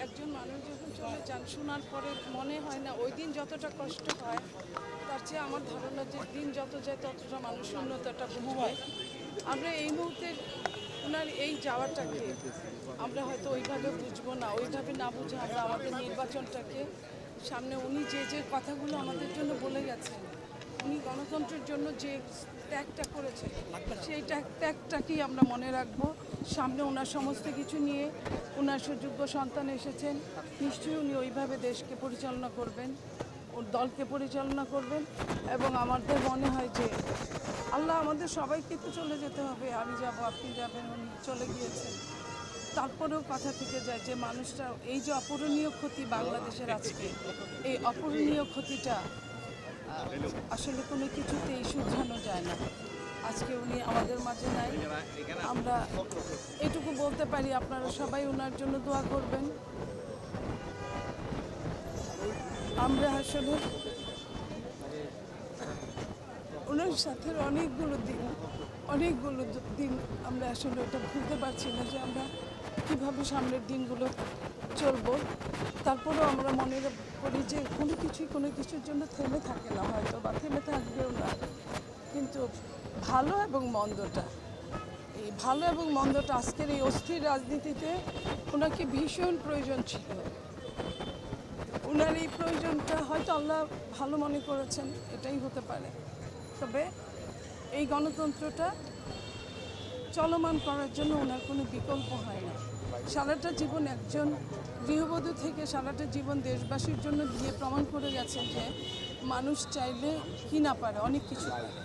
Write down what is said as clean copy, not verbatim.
একজন মানুষ যখন চলে যান শোনার পরে মনে হয় না ওই দিন যতটা কষ্ট হয় তার চেয়ে আমার ধারণা যে দিন যত যায় ততটা মানুষ উন্নতটা বুঝবে। আমরা এই মুহূর্তে ওনার এই যাওয়াটাকে আমরা হয়তো ওইভাবে বুঝবো না, ওইভাবে না বুঝে আমরা আমাদের নির্বাচনটাকে সামনে উনি যে যে কথাগুলো আমাদের জন্য বলে গেছেন, উনি গণতন্ত্রের জন্য যে ত্যাগটা করেছেন সেই ত্যাগটাকেই আমরা মনে রাখবো। সামনে ওনার সমস্ত কিছু নিয়ে ওনার সুযোগ্য সন্তান এসেছেন, নিশ্চয়ই উনি ওইভাবে দেশকে পরিচালনা করবেন, ওর দলকে পরিচালনা করবেন। এবং আমাদের মনে হয় যে আল্লাহ আমাদের সবাইকে তো চলে যেতে হবে, আমি যাব আপনি যাবেন, উনি চলে গিয়েছেন, তারপরেও কথা থেকে যায় যে মানুষটা এই যে অপূরণীয় ক্ষতি বাংলাদেশের আজকে, এই অপূরণীয় ক্ষতিটা আসলে কোনো কিছুতেই শুধরানো যায় না। আজকে উনি আমাদের মাঝে নাই, আমরা এটুকু বলতে পারি আপনারা সবাই ওনার জন্য দোয়া করবেন। আমরা আসলে ওনার সাথে অনেকগুলো দিন আমরা আসলে এটা ভুলতে পারছি না যে আমরা কীভাবে সামনের দিনগুলো চলবো। তারপরেও আমরা মনে করি যে কোনো কিছুর জন্য থেমে থাকে না, হয়তো বা থেমে থাকবেও না, কিন্তু ভালো এবং মন্দটা, এই ভালো এবং মন্দটা আজকের এই অস্থির রাজনীতিতে ওনাকে ভীষণ প্রয়োজন ছিল। ওনার এই প্রয়োজনটা হয়তো আল্লাহ ভালো মনে করেছেন, এটাই হতে পারে। তবে এই গণতন্ত্রটা চলমান করার জন্য ওনার কোনো বিকল্প হয় না। সারাটা জীবন একজন গৃহবধূ থেকে সারাটা জীবন দেশবাসীর জন্য দিয়ে প্রমাণ করে গেছেন যে মানুষ চাইলে কি না পারে, অনেক কিছু পারে।